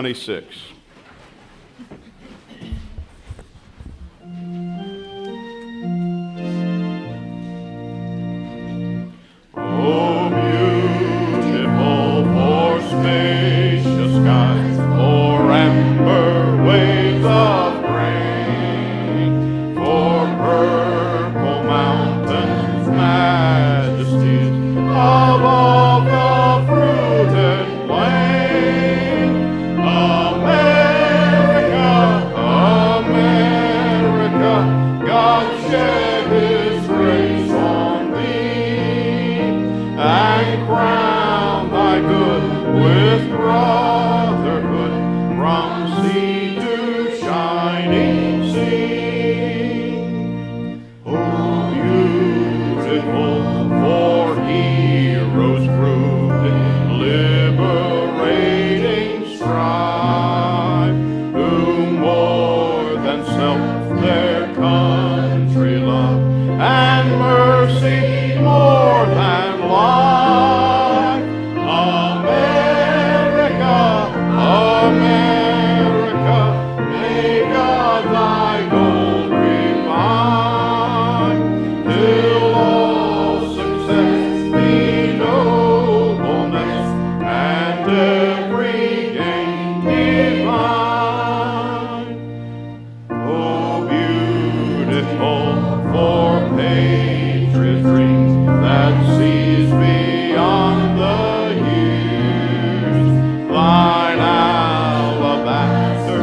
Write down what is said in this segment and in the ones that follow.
96. Oh, beautiful for spacious skies, for amber waves of grain, for purple mountains, majesties of all the fruited plain. America, America, God shed His grace on thee, and crown thy good with brotherhood from sea to shining sea. Oh, beautiful for heroes proved in liberating strife, who more than self their country love, and mercy more than life. America, America, may God thy gold refine, till all success be nobleness, and every gain divine. Oh, beautiful for patriot dreams that sees beyond the years, thine alabaster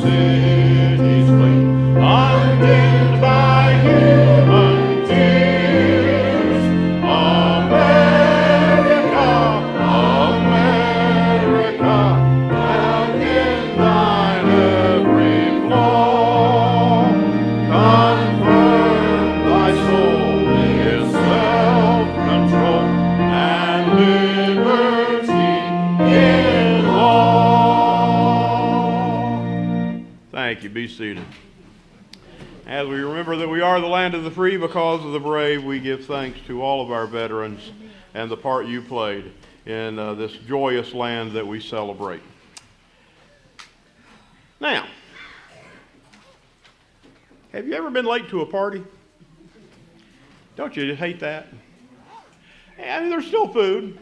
cities gleam, undimmed by human tears. America, America, and in thine every flaw, confirm thy soul is self-control and liberty in law. Thank you. Be seated. As we remember that we are the land of the free because of the brave, we give thanks to all of our veterans and the part you played in this joyous land that we celebrate. Now, have you ever been late to a party? Don't you hate that? I mean, there's still food,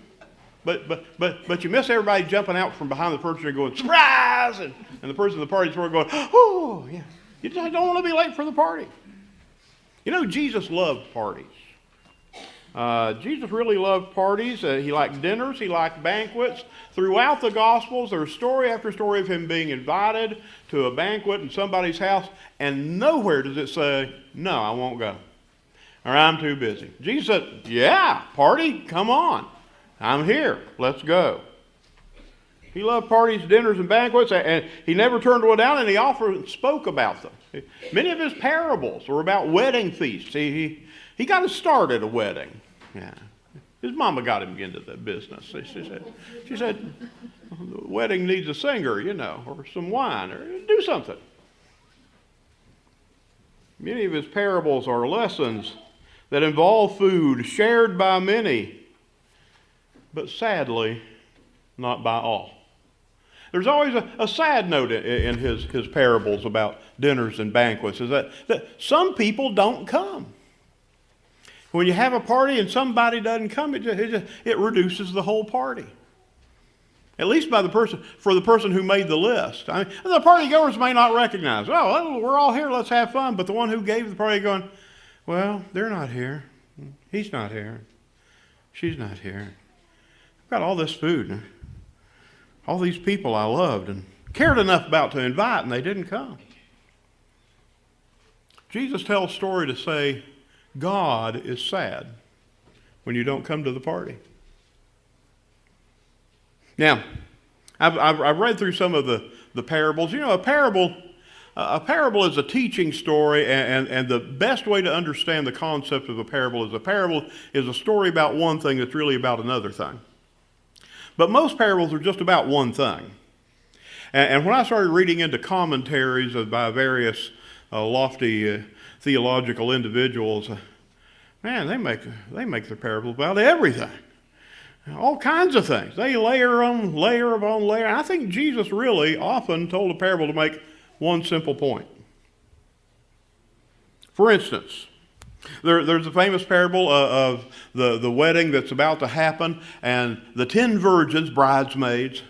but you miss everybody jumping out from behind the person and going, surprise! And the person at the party's sort of going, oh, yeah. You just don't want to be late for the party. You know, Jesus loved parties. Jesus really loved parties. He liked dinners. He liked banquets. Throughout the Gospels, there's story after story of him being invited to a banquet in somebody's house, and nowhere does it say, no, I won't go, or I'm too busy. Jesus said, yeah, party, come on. I'm here. Let's go. He loved parties, dinners, and banquets, and he never turned one down, and he often spoke about them. Many of his parables were about wedding feasts. He got his start at a wedding. Yeah. His mama got him into that business. She said, the wedding needs a singer, or some wine, or do something. Many of his parables are lessons that involve food shared by many, but sadly, not by all. There's always a sad note in his parables about dinners and banquets, is that some people don't come. When you have a party and somebody doesn't come, it reduces the whole party. At least for the person who made the list. I mean, the party goers may not recognize, oh, we're all here, let's have fun. But the one who gave the party going, well, they're not here. He's not here. She's not here. I've got all this food. All these people I loved and cared enough about to invite, and they didn't come. Jesus tells a story to say, God is sad when you don't come to the party. Now, I've read through some of the parables. A parable is a teaching story, and the best way to understand the concept of a parable is a story about one thing that's really about another thing. But most parables are just about one thing. And when I started reading into commentaries by various lofty theological individuals, man, they make their parables about everything. All kinds of things. They layer on layer upon layer. I think Jesus really often told a parable to make one simple point. For instance, there's a famous parable of the wedding that's about to happen, and the 10 virgins, bridesmaids,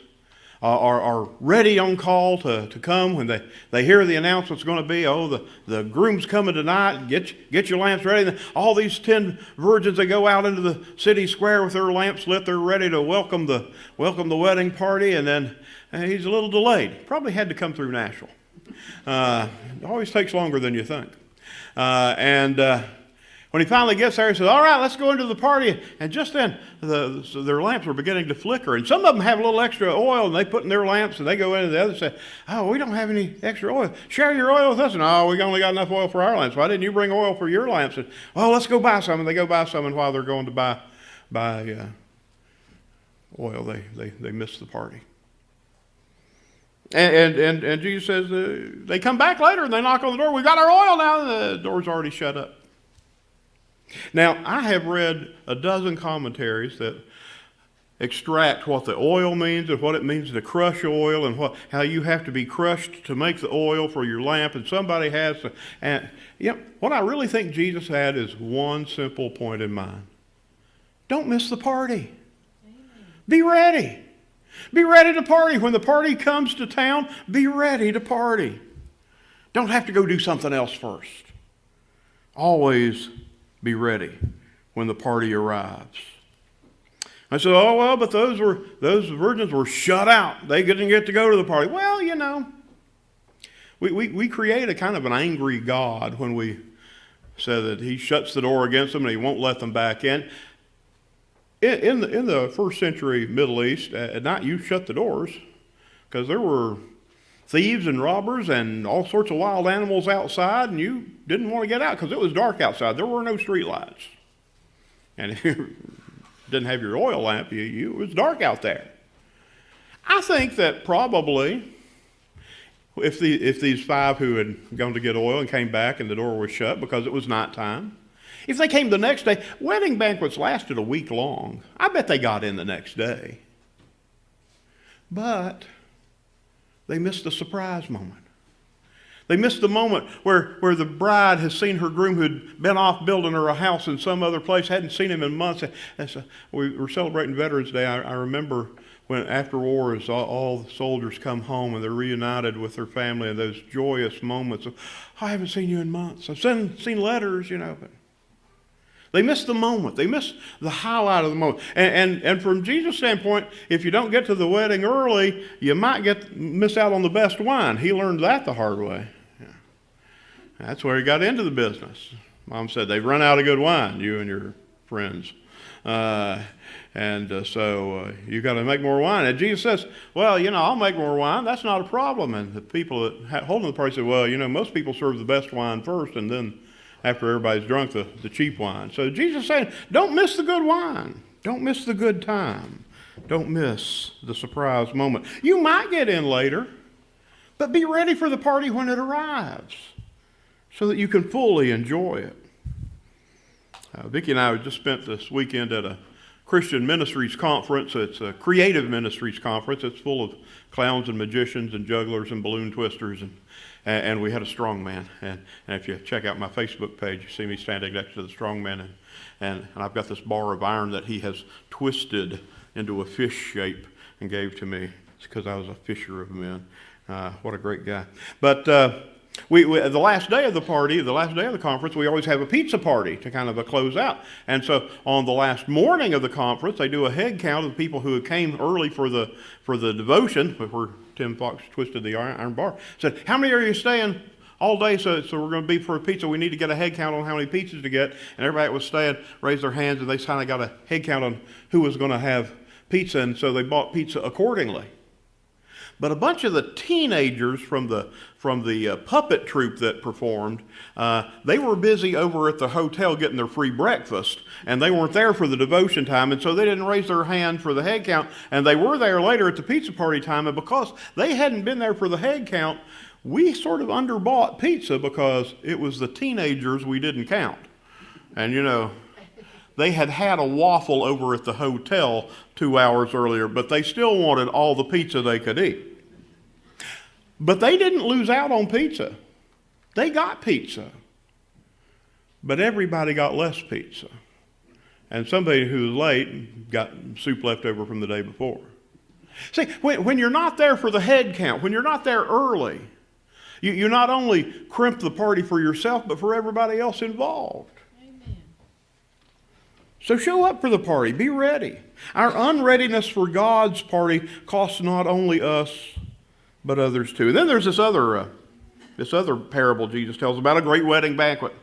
are ready on call to come when they hear the announcement's going to be, oh, the groom's coming tonight, get your lamps ready. And all these 10 virgins, they go out into the city square with their lamps lit. They're ready to welcome the wedding party, and then he's a little delayed. Probably had to come through Nashville. It always takes longer than you think. When he finally gets there, he says, all right, let's go into the party. And just then, their lamps are beginning to flicker. And some of them have a little extra oil, and they put in their lamps, and they go into the other and say, oh, we don't have any extra oil. Share your oil with us. And, oh, we only got enough oil for our lamps. Why didn't you bring oil for your lamps? And, well, let's go buy some. And they go buy some, and while they're going to buy oil, they miss the party. And Jesus says, they come back later, and they knock on the door. We've got our oil now. And the door's already shut up. Now, I have read a dozen commentaries that extract what the oil means and what it means to crush oil and how you have to be crushed to make the oil for your lamp, and somebody has to. And what I really think Jesus had is one simple point in mind. Don't miss the party. Be ready. Be ready to party. When the party comes to town, be ready to party. Don't have to go do something else first. Always be ready when the party arrives. I said, oh, well, but those virgins were shut out. They didn't get to go to the party. Well, we create a kind of an angry God when we say that he shuts the door against them and he won't let them back in. In the first century Middle East, at night you shut the doors because there were thieves and robbers and all sorts of wild animals outside, and you didn't want to get out because it was dark outside. There were no street lights. And if you didn't have your oil lamp, it was dark out there. I think that probably if these 5 who had gone to get oil and came back and the door was shut because it was nighttime, if they came the next day, wedding banquets lasted a week long. I bet they got in the next day. But they missed the surprise moment. They missed the moment where the bride has seen her groom who'd been off building her a house in some other place, hadn't seen him in months. We were celebrating Veterans Day. I remember when after wars, all the soldiers come home and they're reunited with their family, and those joyous moments of, I haven't seen you in months. I've seen letters, but they missed the moment. They missed the highlight of the moment. And from Jesus' standpoint, if you don't get to the wedding early, you might miss out on the best wine. He learned that the hard way. Yeah. That's where he got into the business. Mom said, they've run out of good wine, you and your friends. So you got to make more wine. And Jesus says, well, I'll make more wine. That's not a problem. And the people that holding the party said, well, most people serve the best wine first, and then after everybody's drunk, the cheap wine. So Jesus is saying, don't miss the good wine. Don't miss the good time. Don't miss the surprise moment. You might get in later, but be ready for the party when it arrives so that you can fully enjoy it. Vicki and I just spent this weekend at a Christian Ministries conference. It's a creative ministries conference. It's full of clowns and magicians and jugglers and balloon twisters, and we had a strong man. And if you check out my Facebook page, you see me standing next to the strong man, and I've got this bar of iron that he has twisted into a fish shape and gave to me. It's because I was a fisher of men. What a great guy. But we the last day of the party, the last day of the conference, we always have a pizza party to kind of close out. And so on the last morning of the conference, they do a head count of the people who came early for the devotion, where Tim Fox twisted the iron bar. Said, how many are you staying all day? So we're going to be for a pizza. We need to get a head count on how many pizzas to get. And everybody that was staying raised their hands, and they kind of got a head count on who was going to have pizza. And so they bought pizza accordingly. But a bunch of the teenagers from the puppet troupe that performed, they were busy over at the hotel getting their free breakfast, and they weren't there for the devotion time, and so they didn't raise their hand for the head count, and they were there later at the pizza party time, and because they hadn't been there for the head count, we sort of underbought pizza because it was the teenagers we didn't count. And they had had a waffle over at the hotel 2 hours earlier, but they still wanted all the pizza they could eat. But they didn't lose out on pizza. They got pizza. But everybody got less pizza. And somebody who was late got soup left over from the day before. See, when you're not there for the head count, when you're not there early, you not only crimp the party for yourself, but for everybody else involved. Amen. So show up for the party. Be ready. Our unreadiness for God's party costs not only us, but others too. And then there's this other parable Jesus tells about a great wedding banquet.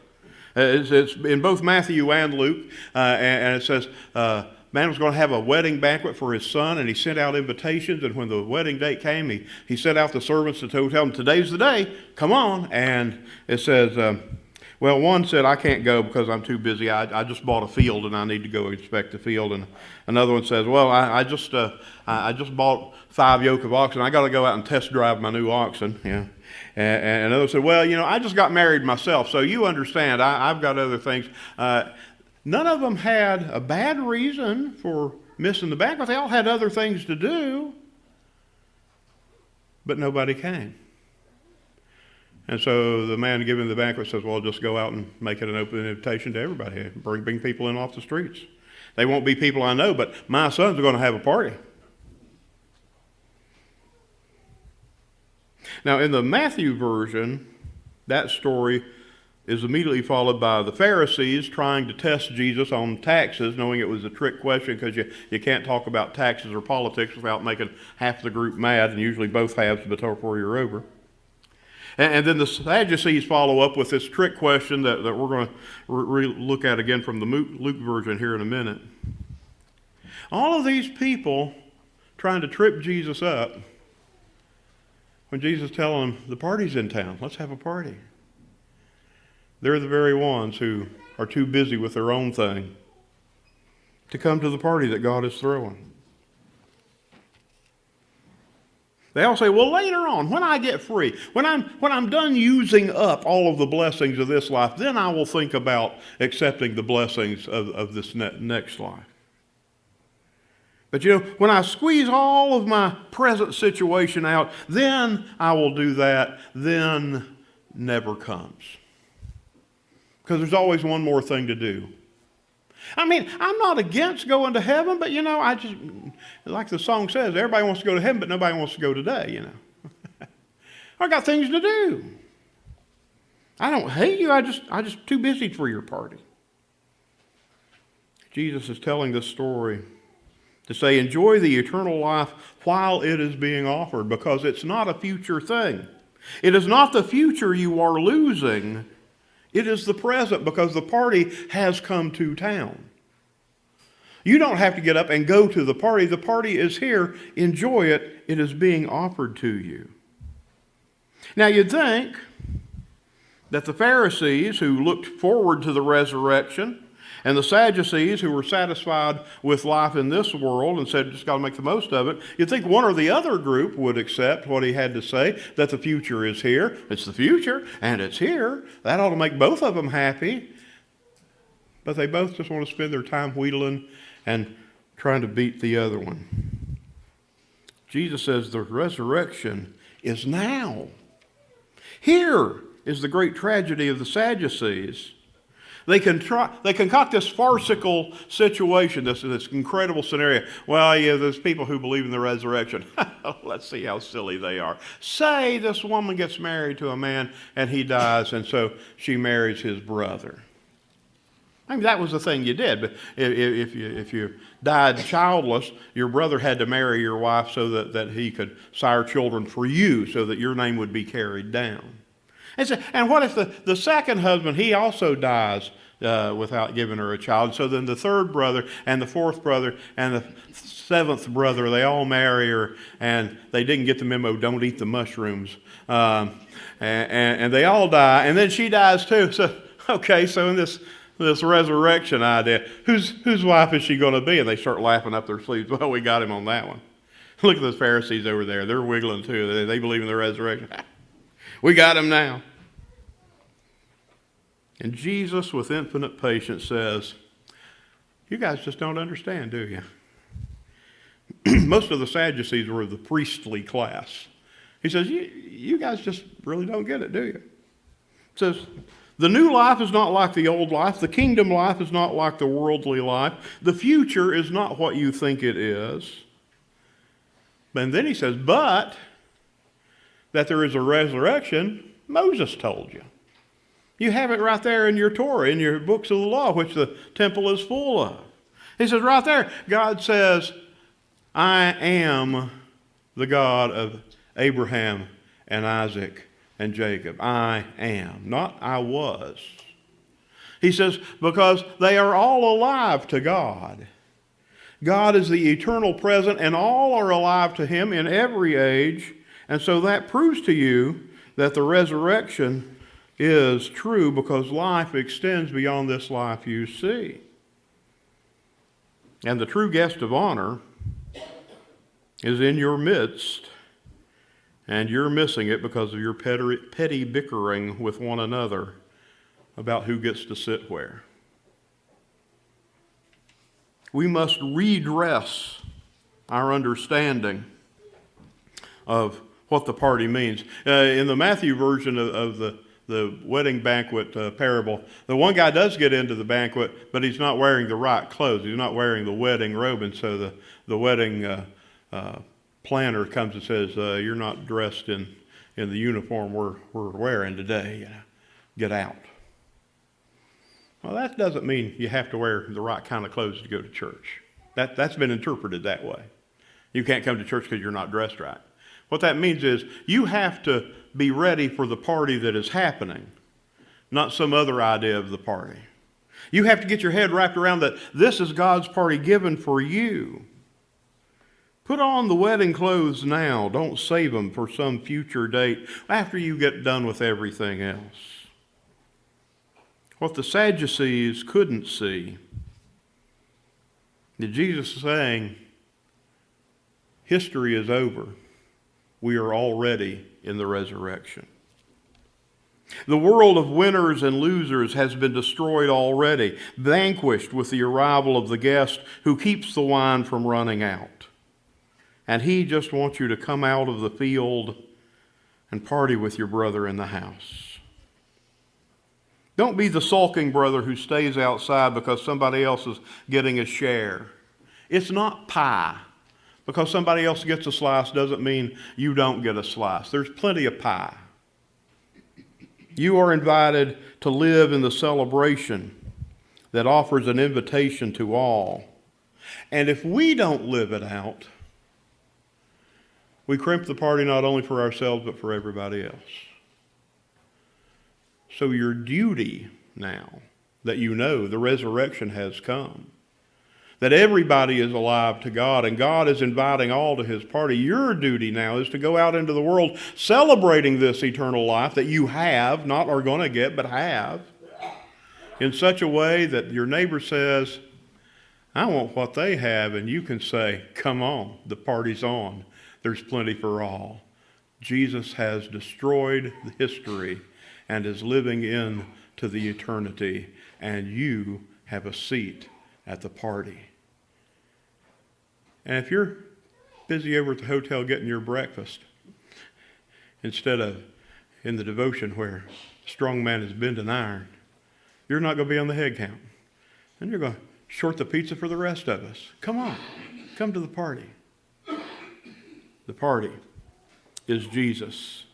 It's in both Matthew and Luke, and it says, man was going to have a wedding banquet for his son, and he sent out invitations, and when the wedding date came, he sent out the servants to tell them, today's the day, come on. And it says, well, one said, I can't go because I'm too busy. I just bought a field, and I need to go inspect the field. And another one says, well, I just bought 5 yoke of oxen. I got to go out and test drive my new oxen. Yeah. And another said, well, I just got married myself, so you understand, I've got other things. None of them had a bad reason for missing the banquet. They all had other things to do, but nobody came. And so the man giving the banquet says, well, just go out and make it an open invitation to everybody. Bring people in off the streets. They won't be people I know, but my sons are going to have a party. Now, in the Matthew version, that story is immediately followed by the Pharisees trying to test Jesus on taxes, knowing it was a trick question because you can't talk about taxes or politics without making half the group mad, and usually both halves before you're over. And then the Sadducees follow up with this trick question that we're going to look at again from the Luke version here in a minute. All of these people trying to trip Jesus up when Jesus is telling them, the party's in town, let's have a party. They're the very ones who are too busy with their own thing to come to the party that God is throwing. They all say, well, later on, when I get free, when I'm done using up all of the blessings of this life, then I will think about accepting the blessings of this next life. But when I squeeze all of my present situation out, then I will do that. Then never comes. Because there's always one more thing to do. I mean, I'm not against going to heaven, but I just, like the song says, everybody wants to go to heaven, but nobody wants to go today, I got things to do. I don't hate you, I just too busy for your party. Jesus is telling this story to say, enjoy the eternal life while it is being offered, because it's not a future thing. It is not the future you are losing. It is the present, because the party has come to town. You don't have to get up and go to the party. The party is here. Enjoy it. It is being offered to you. Now you'd think that the Pharisees, who looked forward to the resurrection, and the Sadducees, who were satisfied with life in this world and said, just got to make the most of it, you'd think one or the other group would accept what he had to say, that the future is here. It's the future, and it's here. That ought to make both of them happy. But they both just want to spend their time wheedling and trying to beat the other one. Jesus says the resurrection is now. Here is the great tragedy of the Sadducees. They concoct this farcical situation, this incredible scenario. Well, there's people who believe in the resurrection. Let's see how silly they are. Say this woman gets married to a man and he dies, and so she marries his brother. I mean, that was the thing you did. But if you died childless, your brother had to marry your wife so that he could sire children for you, so that your name would be carried down. And what if the second husband, he also dies without giving her a child? So then the third brother and the fourth brother and the seventh brother, they all marry her, and they didn't get the memo, don't eat the mushrooms. And they all die, and then she dies too. So, okay, so in this resurrection idea, whose wife is she going to be? And they start laughing up their sleeves. Well, we got him on that one. Look at those Pharisees over there. They're wiggling too. They believe in the resurrection. We got him now. And Jesus, with infinite patience, says, You guys just don't understand, do you? Most of the Sadducees were the priestly class. He says, you guys just really don't get it, do you? It says, the new life is not like the old life. The kingdom life is not like the worldly life. The future is not what you think it is. And then he says, but that there is a resurrection, Moses told you. You have it right there in your Torah, in your books of the law, which the temple is full of. He says right there, God says, I am the God of Abraham and Isaac and Jacob. I am, not I was. He says, because they are all alive to God. God is the eternal present, and all are alive to him in every age. And so that proves to you that the resurrection is true, because life extends beyond this life you see. And the true guest of honor is in your midst, and you're missing it because of your petty bickering with one another about who gets to sit where. We must redress our understanding of what the party means. In the Matthew version of the wedding banquet parable, the one guy does get into the banquet, but he's not wearing the right clothes. He's not wearing the wedding robe, and so the wedding planner comes and says, you're not dressed in the uniform we're wearing today. Get out. Well, that doesn't mean you have to wear the right kind of clothes to go to church. That's been interpreted that way. You can't come to church because you're not dressed right. What that means is you have to be ready for the party that is happening, not some other idea of the party. You have to get your head wrapped around that this is God's party given for you. Put on the wedding clothes now. Don't save them for some future date after you get done with everything else. What the Sadducees couldn't see, that Jesus is saying, history is over. We are already in the resurrection. The world of winners and losers has been destroyed already, vanquished with the arrival of the guest who keeps the wine from running out. And he just wants you to come out of the field and party with your brother in the house. Don't be the sulking brother who stays outside because somebody else is getting a share. It's not pie. Because somebody else gets a slice doesn't mean you don't get a slice. There's plenty of pie. You are invited to live in the celebration that offers an invitation to all. And if we don't live it out, we crimp the party not only for ourselves but for everybody else. So your duty now, that you know the resurrection has come, that everybody is alive to God, and God is inviting all to his party. Your duty now is to go out into the world celebrating this eternal life that you have, not are going to get, but have, in such a way that your neighbor says, I want what they have, and you can say, come on, the party's on. There's plenty for all. Jesus has destroyed history and is living into the eternity, and you have a seat at the party. And if you're busy over at the hotel getting your breakfast, instead of in the devotion where a strong man is bending iron, you're not going to be on the head count. And you're going to short the pizza for the rest of us. Come on, come to the party. The party is Jesus.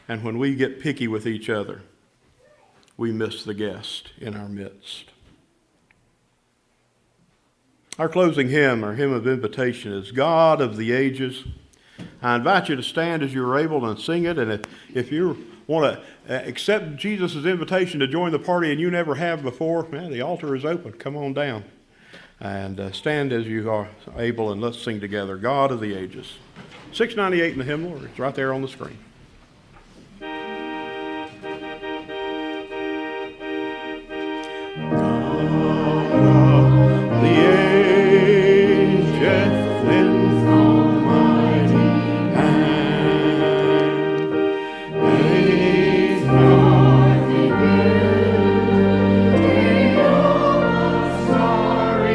And when we get picky with each other, we miss the guest in our midst. Our closing hymn, our hymn of invitation, is God of the Ages. I invite you to stand as you're able and sing it. And if you want to accept Jesus' invitation to join the party and you never have before, man, the altar is open. Come on down and stand as you are able, and let's sing together, God of the Ages. 698 in the hymnal, it's right there on the screen. Sorry.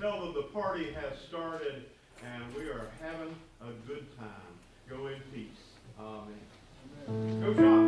Tell them the party has started and we are having a good time. Go in peace. Amen. Go, John.